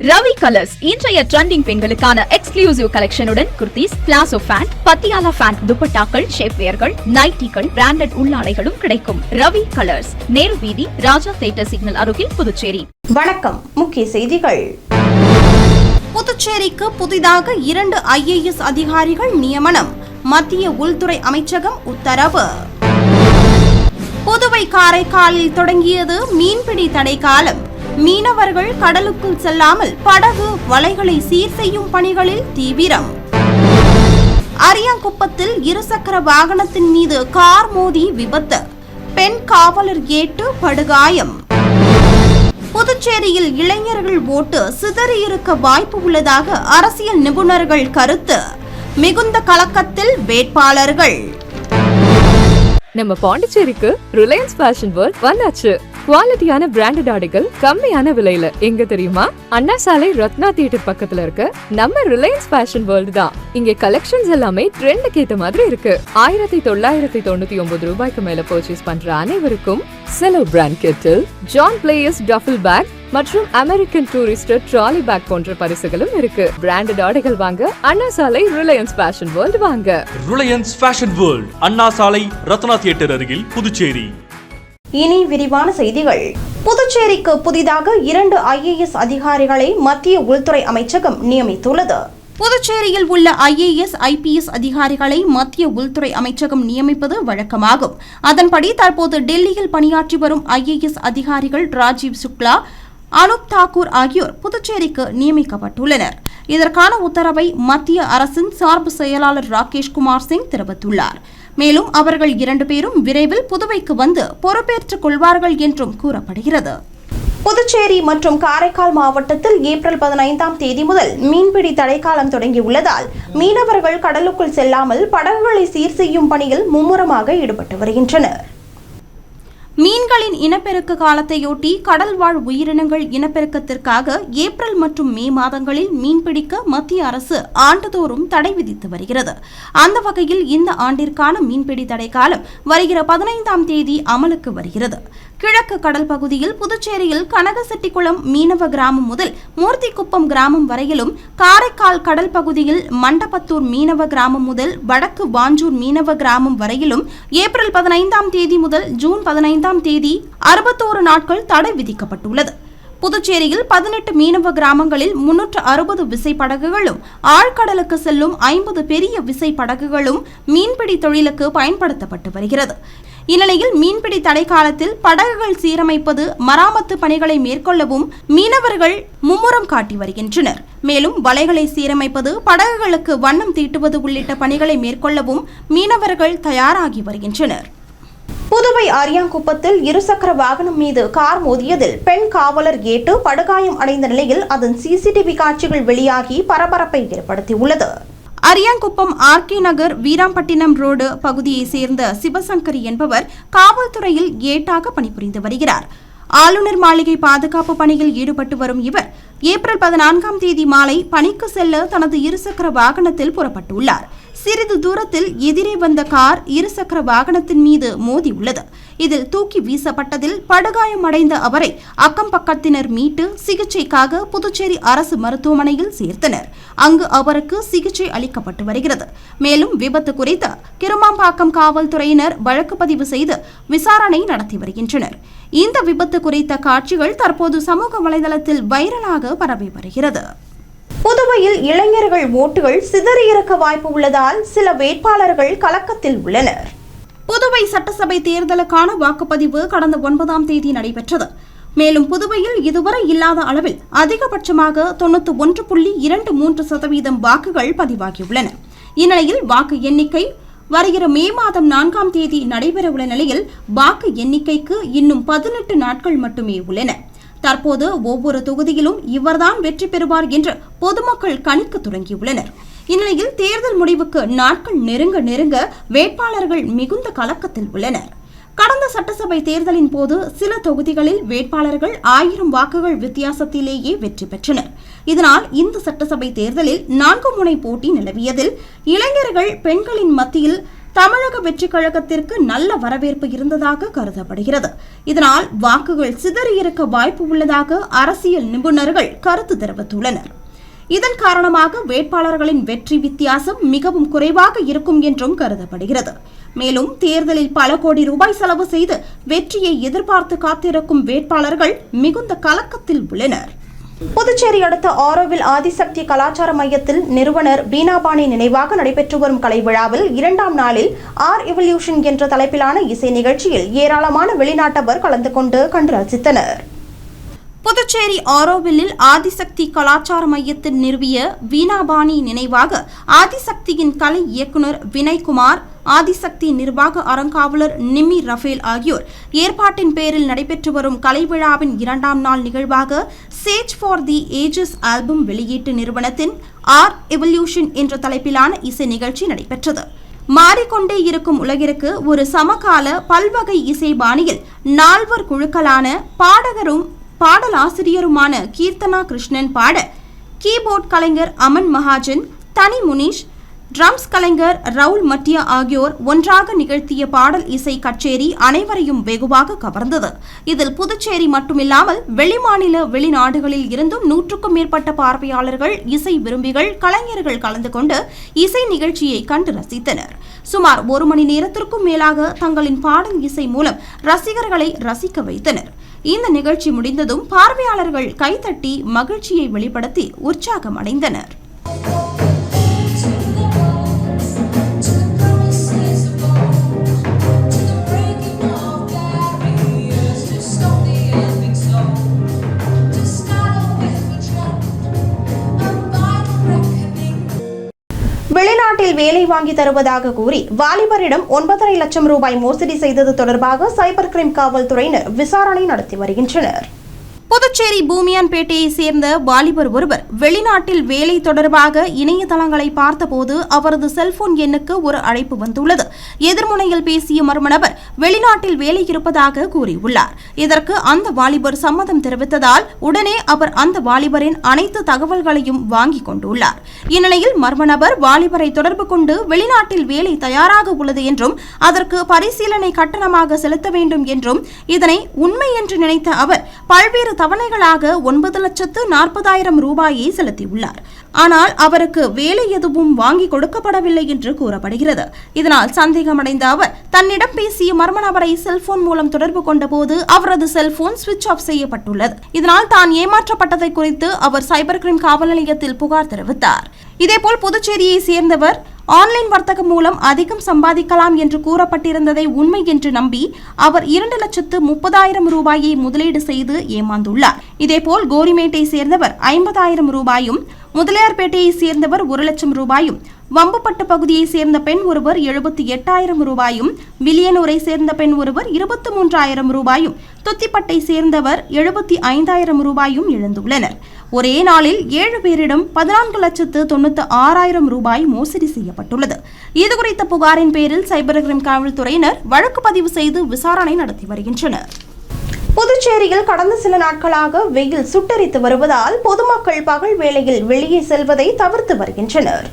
Ravi colours இன்றைய trending பெண்களுக்கான exclusive கலெக்ஷனுடன் kurtis, palazzo pant, Patiala pant, துப்பட்டாக்கள், ஷேப்வேர்கள், நைட்டிகள், பிராண்டட் உள்ளாடைகளும் கிடைக்கும். ரவி கலர்ஸ், நேரு வீதி, ராஜா தியேட்டர் சிக்னல் அருகில், புதுச்சேரி. வணக்கம். முக்கிய செய்திகள். புதுச்சேரிக்கு புதிதாக 2 IAS அதிகாரிகள் நியமனம். மத்திய உள்துறை அமைச்சகம் உத்தரவு. புதுவை காரைக்காலில் தொடங்கியது மீன்பிடி தடை காலம். மீனவர்கள் கடலுக்குள் செல்லாமல் படகு, வலைகளை சீர் செய்யும் பணிகளில் தீவிரம். அரியாங்குப்பத்தில் இருசக்கர வாகனத்தின் மீது கார் மோதி விபத்து. பெண் காவலர் ஏட்டு படுகாயம். புதுச்சேரியில் இளைஞர்கள் ஓட்டு சிதறியிருக்க வாய்ப்பு உள்ளதாக அரசியல் நிபுணர்கள் கருத்து. மிகுந்த கலக்கத்தில் வேட்பாளர்கள். நம்ம பாண்டிச்சேரிக்கு ரிலையன்ஸ் ஃபேஷன் வேர்ல்ட் வந்தாச்சு. குவாலிட்டியான பிராண்டட் ஆடைகள் கம்மியான விலையில. எங்க தெரியுமா? அண்ணா சாலை ரத்னா தியேட்டர் பக்கத்துல இருக்க நம்ம ரிலையன்ஸ் ஃபேஷன் வேர்ல்ட் தான். இங்க கலெக்ஷன்ஸ் எல்லாமே ட்ரெண்டுக்கு ஏத்த மாதிரி இருக்கு. 1999 ரூபாய்க்கு மேல பர்ச்சேஸ் பண்ற அனைவருக்கும் Cello brand kettle, John Players duffel bag மற்றும் அமெரிக்கன் டூரிஸ்டர் ட்ராலி பேக் போன்ற பரிசுகளும் இருக்கு. பிராண்டட் ஆடைகள் வாங்க Anna Salai Reliance fashion world வாங்க. Reliance fashion world, Anna Salai Ratna theatre அருகில், புதுச்சேரி. இனி விரிவான செய்திகள். புதுச்சேரிக்கு புதிதாக 2 IAS அதிகாரிகளை மத்திய உள்துறை அமைச்சகம் நியமித்துள்ளது. புதுச்சேரியில் உள்ள IAS, IPS அதிகாரிகளை மத்திய உள்துறை அமைச்சகம் நியமிப்பது வழக்கமாகும். அதன்படி தற்போது டெல்லியில் பணியாற்றி வரும் IAS அதிகாரிகள் ராஜீவ் சுக்லா, அனுப் தாக்கூர் ஆகியோர் புதுச்சேரிக்கு நியமிக்கப்பட்டுள்ளனர். இதற்கான உத்தரவை மத்திய அரசின் சார்பு செயலாளர் ராகேஷ் குமார் சிங் தெரிவித்துள்ளார். மேலும் அவர்கள் 2 பேரும் விரைவில் புதுவைக்கு வந்து பொறுப்பேற்றுக் கொள்வார்கள் என்றும் கூறப்படுகிறது. புதுச்சேரி மற்றும் காரைக்கால் மாவட்டத்தில் ஏப்ரல் 15ஆம் தேதி முதல் மீன்பிடி தடைக்காலம் தொடங்கியுள்ளதால் மீனவர்கள் கடலுக்குள் செல்லாமல் படகுகளை சீர் செய்யும் பணியில் மும்முரமாக ஈடுபட்டு வருகின்றனர். மீன்களின் இனப்பெருக்க காலத்தையொட்டி கடல்வாழ் உயிரினங்கள் இனப்பெருக்கத்திற்காக ஏப்ரல் மற்றும் மே மாதங்களில் மீன்பிடிக்க மத்திய அரசு ஆண்டுதோறும் தடை விதித்து வருகிறது. அந்த வகையில் இந்த ஆண்டிற்கான மீன்பிடி தடை காலம் வருகிற 15ஆம் தேதி அமலுக்கு வருகிறது. கிழக்கு கடல் பகுதியில் புதுச்சேரியில் கனகசெட்டிக்குளம் மீனவ கிராமம் முதல் மூர்த்திக்குப்பம் கிராமம் வரையிலும், காரைக்கால் கடல் பகுதியில் மண்டபத்தூர் மீனவ கிராமம் முதல் வடக்கு வாஞ்சூர் மீனவ கிராமம் வரையிலும் ஏப்ரல் 15ஆம் தேதி முதல் ஜூன் 15ஆம் தேதி 61 நாட்கள் தடை விதிக்கப்பட்டுள்ளது. புதுச்சேரியில் 18 மீனவ கிராமங்களில் 360 விசைப்படகுகளும், ஆழ்கடலுக்கு செல்லும் 50 பெரிய விசைப்படகுகளும் மீன்பிடி தொழிலுக்கு பயன்படுத்தப்பட்டு வருகிறது. இந்நிலையில் மீன்பிடி தடை காலத்தில் படகுகள் சீரமைப்பது, மராமத்து பணிகளை மேற்கொள்ளவும் மீனவர்கள் மும்முரம் காட்டி வருகின்றனர். மேலும் வலைகளை சீரமைப்பது, படகுகளுக்கு வண்ணம் தீட்டுவது உள்ளிட்ட பணிகளை மேற்கொள்ளவும் மீனவர்கள் தயாராகி வருகின்றனர். புதுவை அரியாங்குப்பத்தில் இருசக்கர வாகனம் மீது கார் மோதியதில் பெண் காவலர் ஏட்டு படுகாயம் அடைந்த நிலையில் அதன் CCTV காட்சிகள் வெளியாகி பரபரப்பை ஏற்படுத்தியுள்ளது. அரியாங்குப்பம் RK நகர் வீராம்பட்டினம் ரோடு பகுதியை சேர்ந்த சிவசங்கரி என்பவர் காவல்துறையில் ஏட்டாக பணிபுரிந்து வருகிறார். ஆளுநர் மாளிகை பாதுகாப்பு பணியில் ஈடுபட்டு வரும் இவர் ஏப்ரல் 14ஆம் தேதி மாலை பணிக்கு செல்ல தனது இருசக்கர வாகனத்தில் புறப்பட்டுள்ளார். சிறிது தூரத்தில் எதிரே வந்த கார் இருசக்கர வாகனத்தின் மீது மோதியுள்ளது. இதில் தூக்கி வீசப்பட்டதில் படுகாயம் அடைந்த அவரை அக்கம் பக்கத்தினர் மீட்டு சிகிச்சைக்காக புதுச்சேரி அரசு மருத்துவமனையில் சேர்த்தனர். அங்கு அவருக்கு சிகிச்சை அளிக்கப்பட்டு வருகிறது. மேலும் விபத்து குறித்து கிருமாம்பாக்கம் காவல்துறையினர் வழக்கு பதிவு செய்து விசாரணை நடத்தி வருகின்றனர். இந்த விபத்து குறித்த காட்சிகள் தற்போது சமூக வலைதளத்தில் வைரலாக பரவி வருகிறது. புதுவையில் இளைஞர்கள் ஓட்டுகள் சிதறியிருக்க வாய்ப்பு உள்ளதால் சில வேட்பாளர்கள் கலக்கத்தில் உள்ளனர். புதுவை சட்டசபை தேர்தலுக்கான வாக்குப்பதிவு கடந்த 9ஆம் தேதி நடைபெற்றது. மேலும் புதுவையில் இதுவரை இல்லாத அளவில் அதிகபட்சமாக 91.23% வாக்குகள் பதிவாகியுள்ளன. இந்நிலையில் வாக்கு எண்ணிக்கை வருகிற மே மாதம் 4ஆம் தேதி நடைபெறவுள்ள நிலையில் வாக்கு எண்ணிக்கைக்கு இன்னும் 18 நாட்கள் மட்டுமே உள்ளன. தற்போது ஒவ்வொரு தொகுதியிலும் இவர்தான் வெற்றி பெறுவார் என்று பொதுமக்கள் கணிக்க தொடங்கியுள்ளனர். இந்நிலையில் தேர்தல் முடிவுக்கு நாட்கள் நெருங்க வேட்பாளர்கள் மிகுந்த கலக்கத்தில் உள்ளனர். கடந்த சட்டசபை தேர்தலின் போது சில தொகுதிகளில் வேட்பாளர்கள் 1000 வாக்குகள் வித்தியாசத்திலேயே வெற்றி பெற்றனர். இதனால் இந்த சட்டசபை தேர்தலில் 4 முனை போட்டி நிலவியதில் இளைஞர்கள் பெண்களின் மத்தியில் தமிழக வெற்றிக் கழகத்திற்கு நல்ல வரவேற்பு இருந்ததாக கருதப்படுகிறது. இதனால் வாக்குகள் சிதறியிருக்க வாய்ப்பு உள்ளதாக அரசியல் நிபுணர்கள் கருத்து தெரிவித்துள்ளனர். இதன் காரணமாக வேட்பாளர்களின் வெற்றி வித்தியாசம் மிகவும் குறைவாக இருக்கும் என்றும் கருதப்படுகிறது. மேலும் தேர்தலில் பல கோடி ரூபாய் செலவு செய்து வெற்றியை எதிர்பார்த்து காத்திருக்கும் வேட்பாளர்கள் மிகுந்த கலக்கத்தில் உள்ளனர். புதுச்சேரி அடுத்த ஆரோவில் ஆதிசக்தி கலாச்சார மையத்தில் நிறுவனர் பீனாபாணி நினைவாக நடைபெற்று வரும் கலை விழாவில் 2ஆம் நாளில் ஆர் எவல்யூஷன் என்ற தலைப்பிலான இசை நிகழ்ச்சியில் ஏராளமான வெளிநாட்டவர் கலந்து கொண்டு கண்டு ரசித்தனர். புதுச்சேரி ஆரோவில்லில் ஆதிசக்தி கலாச்சார மையத்தில் நிறுவிய வீணாபாணி நினைவாக ஆதிசக்தியின் கலை இயக்குநர் வினய்குமார், ஆதிசக்தி நிர்வாக அறங்காவலர் நிம்மி ரஃபேல் ஆகியோர் ஏற்பாட்டின் பேரில் நடைபெற்று வரும் கலை விழாவின் 2ஆம் நாள் நிகழ்வாக sage for the ages album வெளியீட்டு நிறுவனத்தின் ஆர் எவல்யூஷன் என்ற தலைப்பிலான இசை நிகழ்ச்சி நடைபெற்றது. மாறிக்கொண்டே இருக்கும் உலகிற்கு ஒரு சமகால பல்வகை இசை பாணியில் 4 குழுக்களான பாடகரும் பாடலாசிரியருமான கீர்த்தனா கிருஷ்ணன் பாட, கீபோர்ட் கலைஞர் அமன் மகாஜன், தனி முனிஷ், ட்ரம்ஸ் கலைஞர் ரவுல் மட்டியா ஆகியோர் ஒன்றாக நிகழ்த்திய பாடல் இசை கச்சேரி அனைவரையும் வெகுவாக கவர்ந்தது. இதில் புதுச்சேரி மட்டுமில்லாமல் வெளிமாநில வெளிநாடுகளில் இருந்தும் 100க்கும் மேற்பட்ட பார்வையாளர்கள், இசை விரும்பிகள், கலைஞர்கள் கலந்து கொண்டு இசை நிகழ்ச்சியை கண்டு ரசித்தனர். சுமார் 1 மணி நேரத்திற்கும் மேலாக தங்களின் பாடல் இசை மூலம் ரசிகர்களை ரசிக்க வைத்தனர். இந்த நிகழ்ச்சி முடிந்ததும் பார்வையாளர்கள் கைதட்டி மகிழ்ச்சியை வெளிப்படுத்தி உற்சாகம் அடைந்தனர். வெளிநாட்டில் வேலை வாங்கி தருவதாக கூறி வாலிபரிடம் 9.5 லட்சம் ரூபாய் மோசடி செய்தது தொடர்பாக சைபர் கிரைம் காவல்துறையினர் விசாரணை நடத்தி வருகின்றனர். புதுச்சேரி பூமியான்பேட்டையை சேர்ந்த வாலிபர் ஒருவர் வெளிநாட்டில் வேலை தொடர்பாக இணையதளங்களை பார்த்தபோது அவரது செல்போன் எண்ணுக்கு ஒரு அழைப்பு வந்துள்ளது. எதிர்முனையில் பேசிய மர்ம நபர் வெளிநாட்டில் வேலை இருப்பதாக கூறியுள்ளார். இதற்கு அந்த வாலிபர் சம்மதம் தெரிவித்ததால் உடனே அவர் அந்த வாலிபரின் அனைத்து தகவல்களையும் வாங்கிக் கொண்டுள்ளார். இந்நிலையில் மர்ம நபர் வாலிபரை தொடர்பு கொண்டு வெளிநாட்டில் வேலை தயாராக உள்ளது என்றும் அதற்கு பரிசீலனை கட்டணமாக செலுத்த வேண்டும் என்றும், இதனை உண்மை என்று நினைத்த அவர் பல்வேறு தவணைகளாக 9,40,000 ரூபாயை செலுத்தியுள்ளார். ஆனால் அவருக்கு வேலை எதுவும் வாங்கி கொடுக்கப்படவில்லை என்று கூறப்படுகிறது. இதனால் சந்தேகமடைந்த அவர் தன்னிடம் பேசிய மர்ம நபரை செல்போன் மூலம் தொடர்பு கொண்டபோது அவரது செல்போன் சுவிட்ச் ஆஃப் செய்யப்பட்டுள்ளது. இதனால் தான் ஏமாற்றப்பட்டதை குறித்து அவர் சைபர் கிரைம் காவல் நிலையத்தில் புகார் தெரிவித்தார். இதேபோல் புதுச்சேரியை சேர்ந்தவர் ஆன்லைன் வர்த்தகம் மூலம் அதிகம் சம்பாதிக்கலாம் என்று கூறப்பட்டிருந்ததை உண்மை என்று நம்பி அவர் 2,30,000 ரூபாயை முதலீடு செய்து ஏமாந்துள்ளார். இதேபோல் கோரிமேட்டை சேர்ந்தவர் 50,000 ரூபாயும், முதலியார்பேட்டையை சேர்ந்தவர் 1 லட்சம் ரூபாயும், வம்புப்பட்டு பகுதியை சேர்ந்த பெண் ஒருவர் 78,000 ரூபாயும், வில்லியனூரை சேர்ந்த பெண் ஒருவர் 23,000 ரூபாயும், துத்திப்பட்டை சேர்ந்தவர் 75,000 ரூபாயும் இழந்துள்ளனர். ஒரே நாளில் 7 பேரிடம் 14,96,000 ரூபாய் மோசடி செய்யப்பட்டுள்ளது. இதுகுறித்த புகாரின் பேரில் சைபர் கிரைம் காவல்துறையினர் வழக்கு பதிவு செய்து விசாரணை நடத்தி வருகின்றனர். புதுச்சேரியில் கடந்த சில நாட்களாக வெயில் சுட்டெரித்து வருவதால் பொதுமக்கள் பகல் வேளையில் வெளியே செல்வதை தவிர்த்து வருகின்றனர்.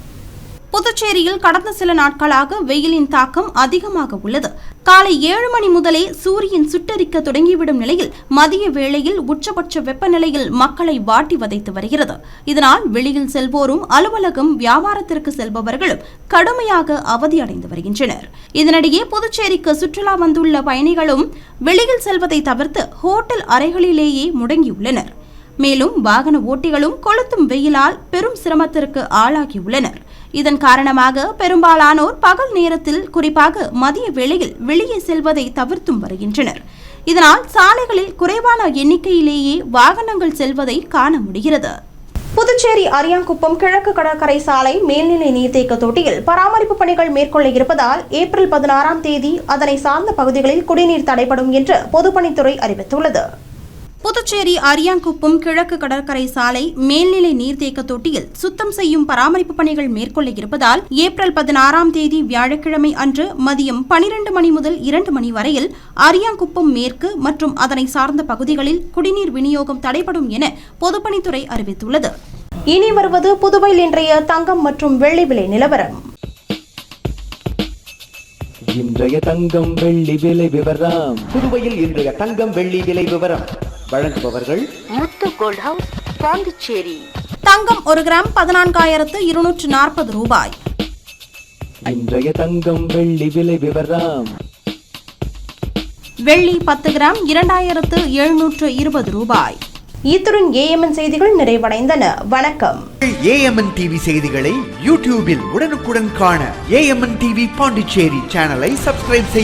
புதுச்சேரியில் கடந்த சில நாட்களாக வெயிலின் தாக்கம் அதிகமாக உள்ளது. காலை 7 மணி முதலே சூரியன் சுட்டெரிக்க தொடங்கிவிடும் நிலையில் மதிய வேளையில் உச்சபட்ச வெப்பநிலையில் மக்களை வாட்டி வதைத்து வருகிறது. இதனால் வெளியில் செல்வோரும் அலுவலகம், வியாபாரத்திற்கு செல்பவர்களும் கடுமையாக அவதியடைந்து வருகின்றனர். இதனிடையே புதுச்சேரிக்கு சுற்றுலா வந்துள்ள பயணிகளும் வெளியில் செல்வதை தவிர்த்து ஹோட்டல் அறைகளிலேயே முடங்கியுள்ளனர். மேலும் வாகன ஓட்டிகளும் கொளுத்தும் வெயிலால் பெரும் சிரமத்திற்கு ஆளாகியுள்ளனர். இதன் காரணமாக பெரும்பாலானோர் பகல் நேரத்தில், குறிப்பாக மதிய வேளையில் வெளியே செல்வதை தவிர்த்தும் வருகின்றனர். இதனால் சாலைகளில் குறைவான எண்ணிக்கையிலேயே வாகனங்கள் செல்வதை காண முடிகிறது. புதுச்சேரி அரியாங்குப்பம் கிழக்கு கடற்கரை சாலை மேல்நிலை நீர்த்தேக்க தொட்டியில் பராமரிப்பு பணிகள் மேற்கொள்ள இருப்பதால் ஏப்ரல் 16ஆம் தேதி அதனை சார்ந்த பகுதிகளில் குடிநீர் தடைபடும் என்று பொதுப்பணித்துறை அறிவித்துள்ளது. புதுச்சேரி அரியாங்குப்பம் கிழக்கு கடற்கரை சாலை மேல்நிலை நீர்த்தேக்க தொட்டியில் சுத்தம் செய்யும் பராமரிப்பு பணிகள் மேற்கொள்ள இருப்பதால் ஏப்ரல் 16ஆம் தேதி வியாழக்கிழமை அன்று மதியம் 12 மணி முதல் 2 மணி வரையில் அரியாங்குப்பம் மேற்கு மற்றும் அதனை சார்ந்த பகுதிகளில் குடிநீர் விநியோகம் தடைபடும் என பொதுப்பணித்துறை அறிவித்துள்ளது. இனி வருவது புதுவையில் இன்றைய தங்கம் மற்றும் வெள்ளி விலை நிலவரம். இன்றைய தங்கம் வெள்ளி விலை விவரம். புதுவையில் இன்றைய தங்கம் வெள்ளி விலை விவரம் வழங்குபவர்கள் முத்து கோல்ட் ஹவுஸ், பாண்டிச்சேரி. தங்கம் 1 கிராம் 14,240 ரூபாய். இன்றைய தங்கம் வெள்ளி விலை விவரம். வெள்ளி 10 கிராம் 2,720 ரூபாய். இத்துடன் ஏஎம்என் செய்திகள் நிறைவடைந்தன. வணக்கம். ஏஎம்என் டிவி செய்திகளை யூடியூபில் உடனுக்குடன் காண ஏஎம்என் டிவி பாண்டிச்சேரி சேனலை சப்ஸ்கிரைப் செய்ய